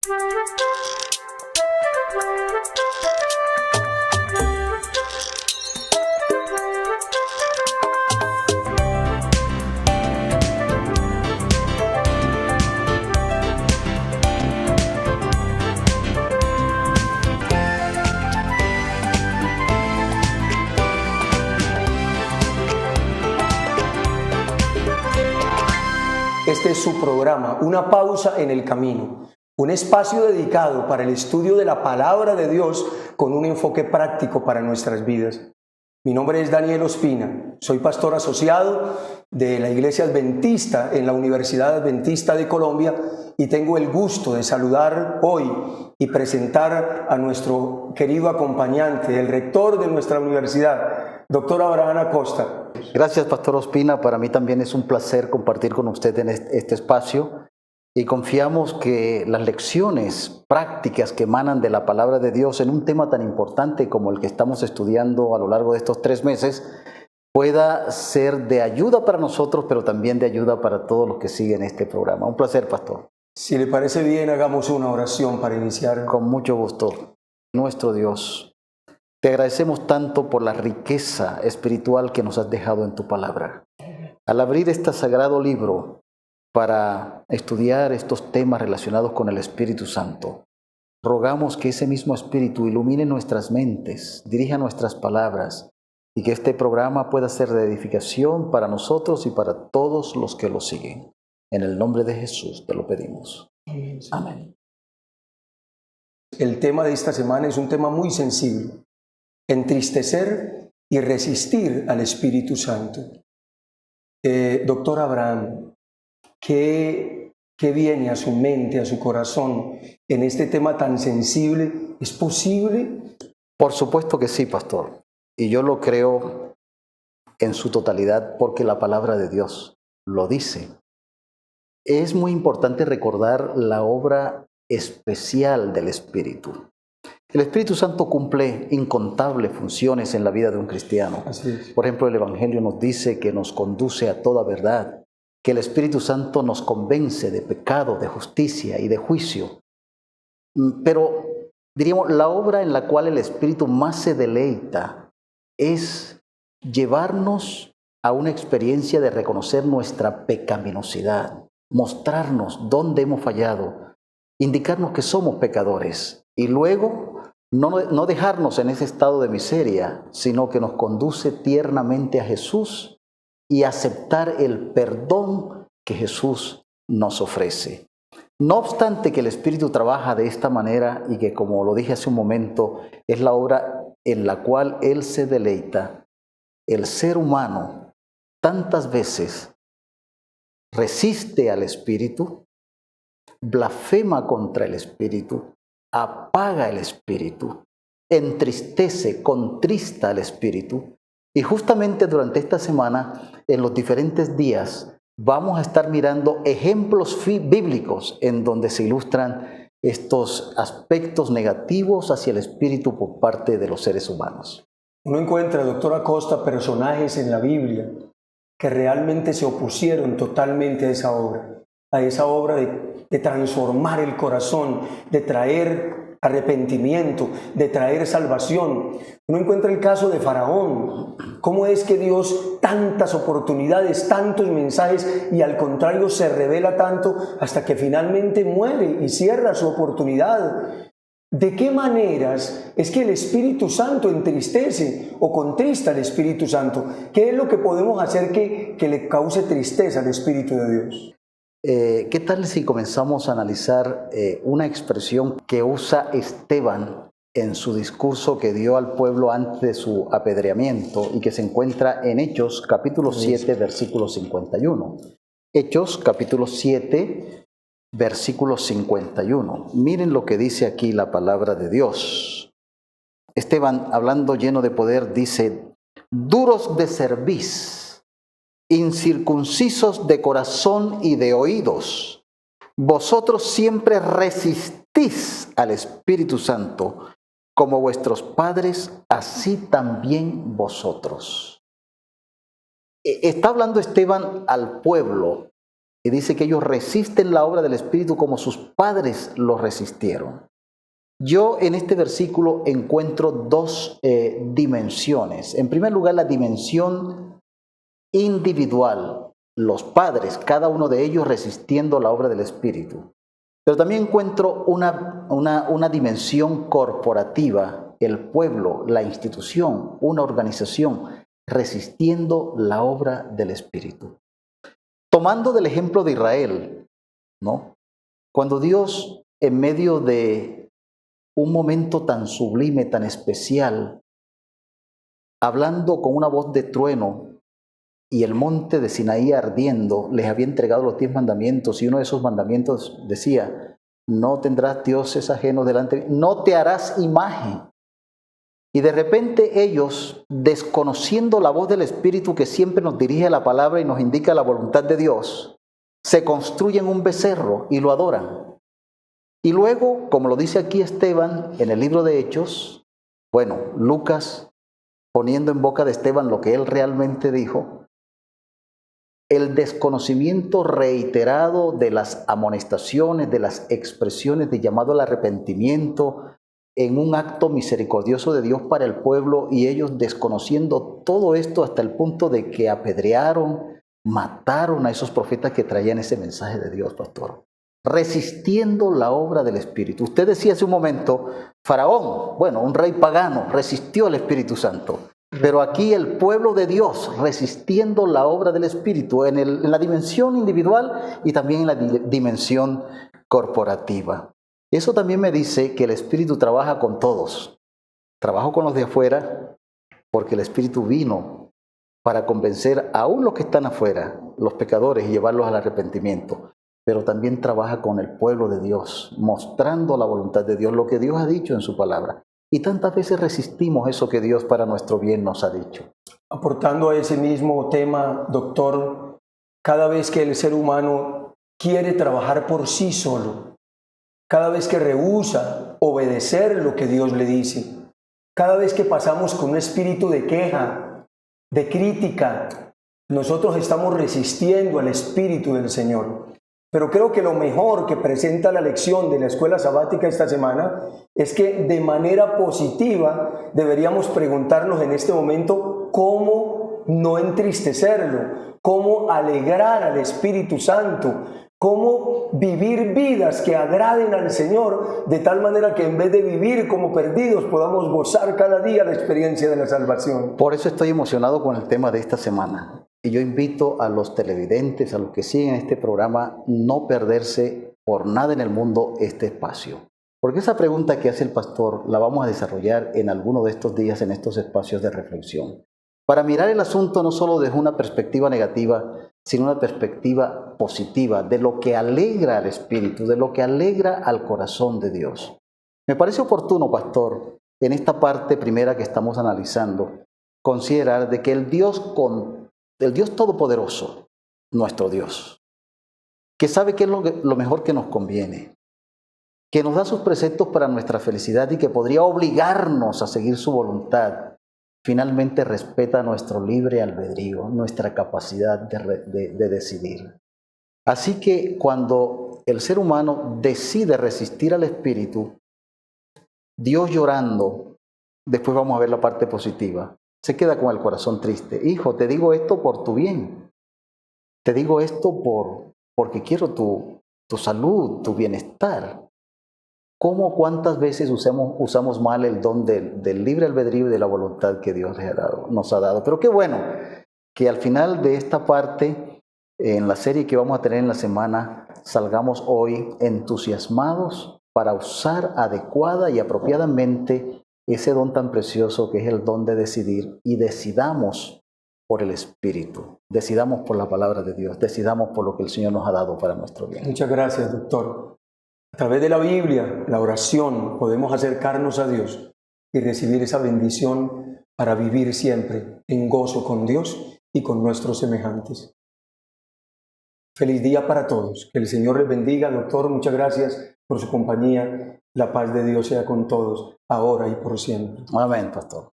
Este es su programa, Una pausa en el camino, un espacio dedicado para el estudio de la palabra de Dios con un enfoque práctico para nuestras vidas. Mi nombre es Daniel Ospina, soy pastor asociado de la Iglesia Adventista en la Universidad Adventista de Colombia y tengo el gusto de saludar hoy y presentar a nuestro querido acompañante, el rector de nuestra universidad, doctor Abraham Acosta. Gracias, pastor Ospina. Para mí también es un placer compartir con usted en este espacio y confiamos que las lecciones prácticas que emanan de la palabra de Dios en un tema tan importante como el que estamos estudiando a lo largo de estos 3 meses pueda ser de ayuda para nosotros, pero también de ayuda para todos los que siguen este programa. Un placer, pastor. Si le parece bien, hagamos una oración para iniciar. Con mucho gusto. Nuestro Dios, te agradecemos tanto por la riqueza espiritual que nos has dejado en tu palabra. Al abrir este sagrado libro para estudiar estos temas relacionados con el Espíritu Santo, rogamos que ese mismo Espíritu ilumine nuestras mentes, dirija nuestras palabras y que este programa pueda ser de edificación para nosotros y para todos los que lo siguen. En el nombre de Jesús te lo pedimos. Amén. El tema de esta semana es un tema muy sensible: entristecer y resistir al Espíritu Santo. Doctor Abraham, ¿qué viene a su mente, a su corazón en este tema tan sensible? ¿Es posible? Por supuesto que sí, pastor. Y yo lo creo en su totalidad porque la palabra de Dios lo dice. Es muy importante recordar la obra especial del Espíritu. El Espíritu Santo cumple incontables funciones en la vida de un cristiano. Así es. Por ejemplo, el Evangelio nos dice que nos conduce a toda verdad, que el Espíritu Santo nos convence de pecado, de justicia y de juicio. Pero, diríamos, la obra en la cual el Espíritu más se deleita es llevarnos a una experiencia de reconocer nuestra pecaminosidad, mostrarnos dónde hemos fallado, indicarnos que somos pecadores y luego no dejarnos en ese estado de miseria, sino que nos conduce tiernamente a Jesús y aceptar el perdón que Jesús nos ofrece. No obstante que el Espíritu trabaja de esta manera y que, como lo dije hace un momento, es la obra en la cual Él se deleita, el ser humano tantas veces resiste al Espíritu, blasfema contra el Espíritu, apaga el Espíritu, entristece, contrista al Espíritu. Y justamente durante esta semana, en los diferentes días, vamos a estar mirando ejemplos bíblicos en donde se ilustran estos aspectos negativos hacia el Espíritu por parte de los seres humanos. Uno encuentra, doctor Acosta, personajes en la Biblia que realmente se opusieron totalmente a esa obra de transformar el corazón, de traer arrepentimiento, de traer salvación. Uno encuentra el caso de Faraón. ¿Cómo es que Dios tantas oportunidades, tantos mensajes y al contrario se revela tanto hasta que finalmente muere y cierra su oportunidad? ¿De qué maneras es que el Espíritu Santo entristece o contrista al Espíritu Santo? ¿Qué es lo que podemos hacer que le cause tristeza al Espíritu de Dios? ¿Qué tal si comenzamos a analizar una expresión que usa Esteban en su discurso que dio al pueblo antes de su apedreamiento y que se encuentra en Hechos capítulo 7, versículo 51? Hechos capítulo 7, versículo 51. Miren lo que dice aquí la palabra de Dios. Esteban, hablando lleno de poder, dice: duros de cerviz, incircuncisos de corazón y de oídos, vosotros siempre resistís al Espíritu Santo, como vuestros padres, así también vosotros. Está hablando Esteban al pueblo Y dice que ellos resisten la obra del Espíritu como sus padres lo resistieron. Yo en este versículo encuentro dos dimensiones. En primer lugar, la dimensión individual, los padres, cada uno de ellos resistiendo la obra del Espíritu. Pero también encuentro una dimensión corporativa, el pueblo, la institución, una organización resistiendo la obra del Espíritu. Tomando del ejemplo de Israel, ¿no? Cuando Dios, en medio de un momento tan sublime, tan especial, hablando con una voz de trueno y el monte de Sinaí ardiendo, les había entregado los 10 mandamientos y uno de esos mandamientos decía: no tendrás dioses ajenos delante de mí, no te harás imagen. Y de repente ellos, desconociendo la voz del Espíritu que siempre nos dirige a la palabra y nos indica la voluntad de Dios, se construyen un becerro y lo adoran. Y luego, como lo dice aquí Esteban en el libro de Hechos, bueno, Lucas poniendo en boca de Esteban lo que él realmente dijo, el desconocimiento reiterado de las amonestaciones, de las expresiones de llamado al arrepentimiento, en un acto misericordioso de Dios para el pueblo, y ellos desconociendo todo esto hasta el punto de que apedrearon, mataron a esos profetas que traían ese mensaje de Dios, pastor. Resistiendo la obra del Espíritu. Usted decía hace un momento, Faraón, bueno, un rey pagano, resistió al Espíritu Santo. Pero aquí el pueblo de Dios resistiendo la obra del Espíritu en la dimensión individual y también en la dimensión corporativa. Eso también me dice que el Espíritu trabaja con todos. Trabaja con los de afuera porque el Espíritu vino para convencer aún los que están afuera, los pecadores, y llevarlos al arrepentimiento. Pero también trabaja con el pueblo de Dios, mostrando la voluntad de Dios, lo que Dios ha dicho en su palabra. Y tantas veces resistimos eso que Dios para nuestro bien nos ha dicho. Aportando a ese mismo tema, doctor, cada vez que el ser humano quiere trabajar por sí solo, cada vez que rehúsa obedecer lo que Dios le dice, cada vez que pasamos con un espíritu de queja, de crítica, nosotros estamos resistiendo al Espíritu del Señor. Pero creo que lo mejor que presenta la lección de la escuela sabática esta semana es que de manera positiva deberíamos preguntarnos en este momento cómo no entristecerlo, cómo alegrar al Espíritu Santo, cómo vivir vidas que agraden al Señor, de tal manera que en vez de vivir como perdidos podamos gozar cada día la experiencia de la salvación. Por eso estoy emocionado con el tema de esta semana. Y yo invito a los televidentes, a los que siguen este programa, no perderse por nada en el mundo este espacio. Porque esa pregunta que hace el pastor la vamos a desarrollar en alguno de estos días en estos espacios de reflexión. Para mirar el asunto no solo desde una perspectiva negativa, sino una perspectiva positiva, de lo que alegra al espíritu, de lo que alegra al corazón de Dios. Me parece oportuno, pastor, en esta parte primera que estamos analizando, considerar de que el Dios Todopoderoso, nuestro Dios, que sabe qué es lo mejor que nos conviene, que nos da sus preceptos para nuestra felicidad y que podría obligarnos a seguir su voluntad, finalmente respeta nuestro libre albedrío, nuestra capacidad de decidir. Así que cuando el ser humano decide resistir al Espíritu, Dios llorando, después vamos a ver la parte positiva, se queda con el corazón triste. Hijo, te digo esto por tu bien. Te digo esto porque quiero tu salud, tu bienestar. ¿Cuántas veces usamos mal el don del libre albedrío y de la voluntad que Dios nos ha dado? Pero qué bueno que al final de esta parte, en la serie que vamos a tener en la semana, salgamos hoy entusiasmados para usar adecuada y apropiadamente ese don tan precioso que es el don de decidir, y decidamos por el Espíritu, decidamos por la palabra de Dios, decidamos por lo que el Señor nos ha dado para nuestro bien. Muchas gracias, doctor. A través de la Biblia, la oración, podemos acercarnos a Dios y recibir esa bendición para vivir siempre en gozo con Dios y con nuestros semejantes. Feliz día para todos. Que el Señor les bendiga, doctor. Muchas gracias por su compañía. La paz de Dios sea con todos, ahora y por siempre. Amén, pastor.